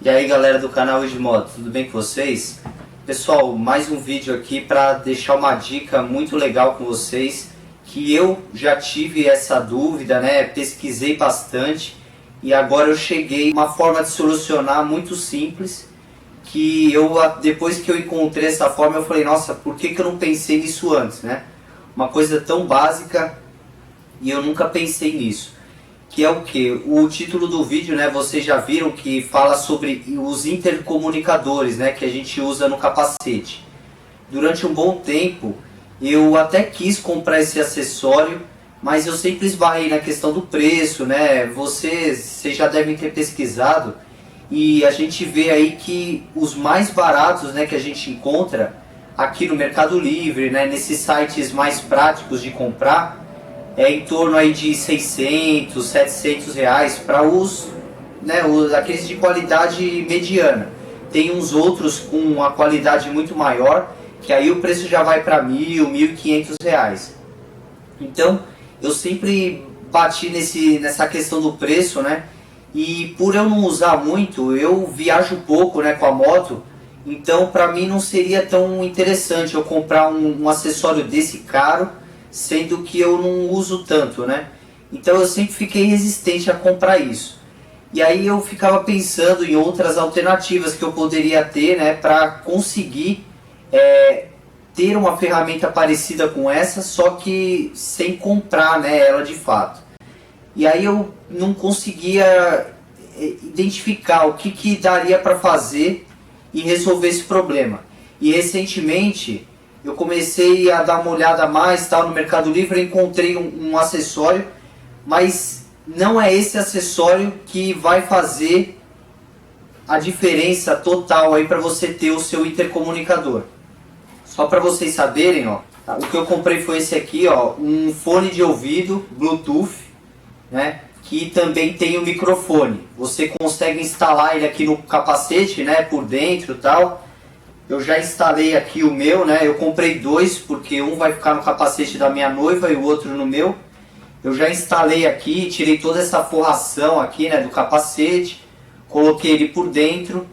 E aí galera do canal Edmoto, tudo bem com vocês? Pessoal, mais um vídeo aqui para deixar uma dica muito legal com vocês, que eu já tive essa dúvida, né? Pesquisei bastante e agora eu cheguei a uma forma de solucionar muito simples, que depois que eu encontrei essa forma eu falei, nossa, por que eu não pensei nisso antes, né? Uma coisa tão básica e eu nunca pensei nisso. Que é o que? O título do vídeo, né, vocês já viram que fala sobre os intercomunicadores, né, que a gente usa no capacete. Durante um bom tempo eu até quis comprar esse acessório, mas eu sempre esbarrei na questão do preço, né? Vocês já devem ter pesquisado e a gente vê aí que os mais baratos, né, que a gente encontra aqui no Mercado Livre, né, nesses sites mais práticos de comprar, é em torno aí de 600, 700 reais para aqueles de qualidade mediana. Tem uns outros com uma qualidade muito maior, que aí o preço já vai para 1.000, 1.500 reais. Então, eu sempre bati nessa questão do preço, né? E por eu não usar muito, eu viajo pouco, né, com a moto. Então, para mim não seria tão interessante eu comprar um acessório desse caro, sendo que eu não uso tanto, né? Então eu sempre fiquei resistente a comprar isso. E aí eu ficava pensando em outras alternativas que eu poderia ter, né, para conseguir ter uma ferramenta parecida com essa, só que sem comprar, né, ela de fato. E aí eu não conseguia identificar o que daria para fazer e resolver esse problema. E recentemente eu comecei a dar uma olhada mais no Mercado Livre, encontrei um acessório, mas não é esse acessório que vai fazer a diferença total aí para você ter o seu intercomunicador. Só para vocês saberem, ó, o que eu comprei foi esse aqui, ó, um fone de ouvido Bluetooth, né, que também tem o microfone. Você consegue instalar ele aqui no capacete, né, por dentro e tal. Eu já instalei aqui o meu, né? Eu comprei dois, porque um vai ficar no capacete da minha noiva e o outro no meu. Eu já instalei aqui, tirei toda essa forração aqui, né, do capacete, coloquei ele por dentro.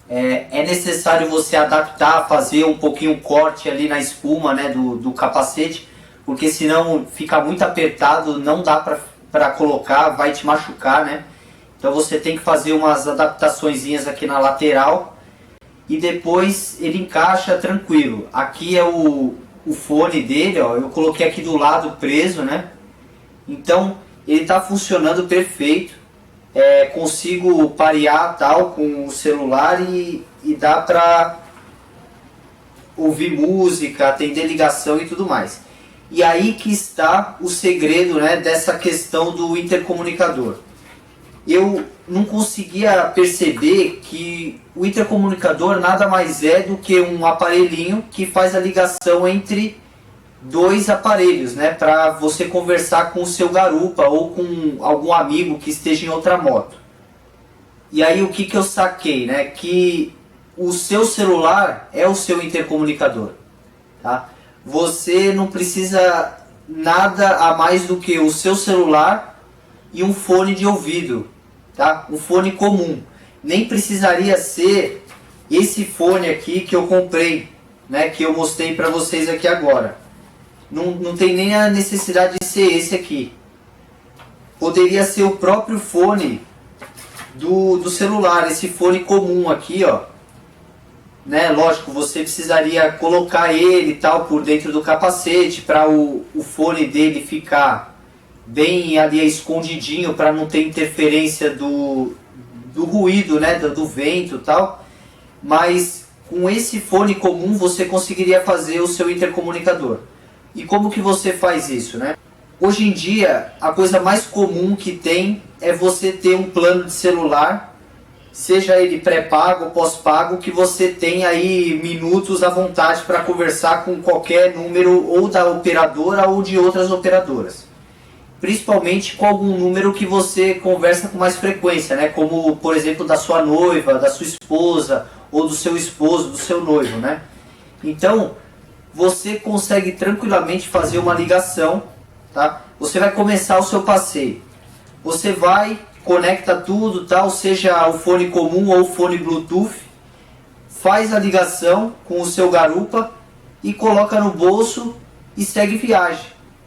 É necessário você adaptar, fazer um pouquinho um corte ali na espuma, né, do capacete, porque senão fica muito apertado, não dá para colocar, vai te machucar, né? Então você tem que fazer umas adaptaçõezinhas aqui na lateral. E depois ele encaixa tranquilo. Aqui é o fone dele, ó, eu coloquei aqui do lado preso, né? Então ele está funcionando perfeito. Consigo parear tal com o celular e dá para ouvir música, atender ligação e tudo mais. E aí que está o segredo, né, dessa questão do intercomunicador. Eu não conseguia perceber que o intercomunicador nada mais é do que um aparelhinho que faz a ligação entre dois aparelhos, né, para você conversar com o seu garupa ou com algum amigo que esteja em outra moto. E aí o que eu saquei, né, que o seu celular é o seu intercomunicador, tá? Você não precisa nada a mais do que o seu celular e um fone de ouvido, tá? Um fone comum. Nem precisaria ser esse fone aqui que eu comprei, né? Que eu mostrei para vocês aqui agora. Não tem nem a necessidade de ser esse aqui. Poderia ser o próprio fone do celular, esse fone comum aqui, ó. Né? Lógico, você precisaria colocar ele tal por dentro do capacete para o fone dele ficar bem ali escondidinho, para não ter interferência do ruído, né, do vento e tal. Mas com esse fone comum você conseguiria fazer o seu intercomunicador. E como que você faz isso, né? Hoje em dia a coisa mais comum que tem é você ter um plano de celular, seja ele pré-pago ou pós-pago, que você tem aí minutos à vontade para conversar com qualquer número ou da operadora ou de outras operadoras. Principalmente com algum número que você conversa com mais frequência, né? Como, por exemplo, da sua noiva, da sua esposa, ou do seu esposo, do seu noivo, né? Então, você consegue tranquilamente fazer uma ligação, tá? Você vai começar o seu passeio. Você vai conecta tudo, tal, seja o fone comum ou o fone Bluetooth, faz a ligação com o seu garupa e coloca no bolso e segue viagem,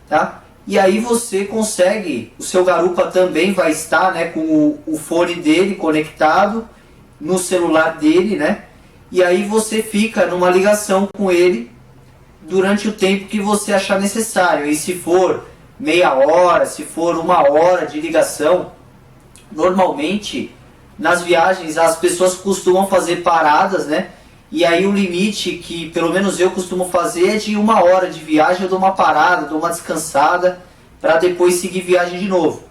tá? E aí você consegue, o seu garupa também vai estar, né, com o fone dele conectado no celular dele, né? E aí você fica numa ligação com ele durante o tempo que você achar necessário. E se for meia hora, se for uma hora de ligação, normalmente nas viagens as pessoas costumam fazer paradas, né? E aí o limite que pelo menos eu costumo fazer é de uma hora de viagem. Eu dou uma parada, dou uma descansada para depois seguir viagem de novo.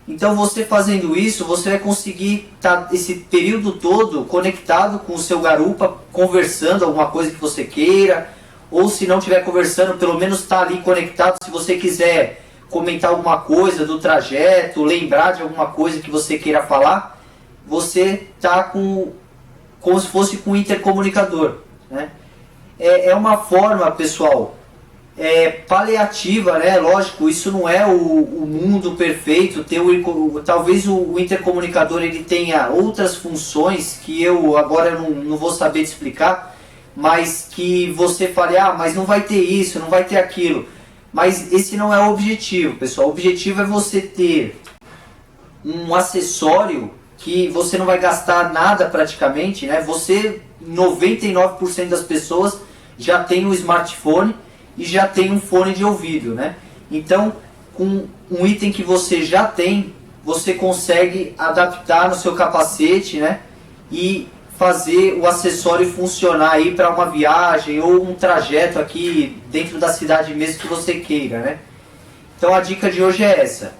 Então você fazendo isso, você vai conseguir estar esse período todo conectado com o seu garupa, conversando alguma coisa que você queira, ou se não estiver conversando, pelo menos estar ali conectado. Se você quiser comentar alguma coisa do trajeto, lembrar de alguma coisa que você queira falar, você está como se fosse com um intercomunicador, né? É uma forma, pessoal, paliativa, né? Lógico, isso não é o mundo perfeito. Talvez o intercomunicador ele tenha outras funções que eu agora não vou saber te explicar, mas que você fale, mas não vai ter isso, não vai ter aquilo. Mas esse não é o objetivo, pessoal. O objetivo é você ter um acessório que você não vai gastar nada praticamente, né? 99% das pessoas já tem um smartphone e já tem um fone de ouvido, né? Então, com um item que você já tem, você consegue adaptar no seu capacete, né? E fazer o acessório funcionar aí para uma viagem ou um trajeto aqui dentro da cidade mesmo que você queira, né? Então a dica de hoje é essa.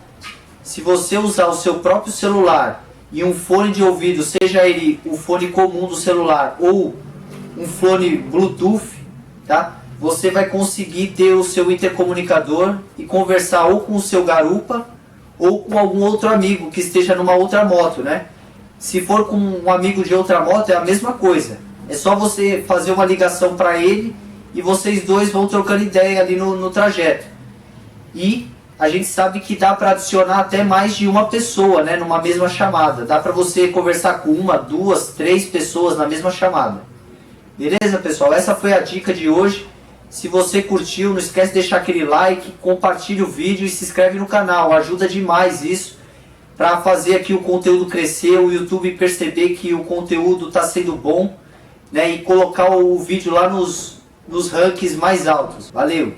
Se você usar o seu próprio celular e um fone de ouvido, seja ele o fone comum do celular ou um fone Bluetooth, tá? Você vai conseguir ter o seu intercomunicador e conversar ou com o seu garupa ou com algum outro amigo que esteja numa outra moto, né? Se for com um amigo de outra moto é a mesma coisa. É só você fazer uma ligação para ele e vocês dois vão trocando ideia ali no trajeto. E a gente sabe que dá para adicionar até mais de uma pessoa, né, numa mesma chamada. Dá para você conversar com uma, duas, três pessoas na mesma chamada. Beleza, pessoal? Essa foi a dica de hoje. Se você curtiu, não esquece de deixar aquele like, compartilha o vídeo e se inscreve no canal. Ajuda demais isso para fazer aqui o conteúdo crescer, o YouTube perceber que o conteúdo está sendo bom, né, e colocar o vídeo lá nos rankings mais altos. Valeu!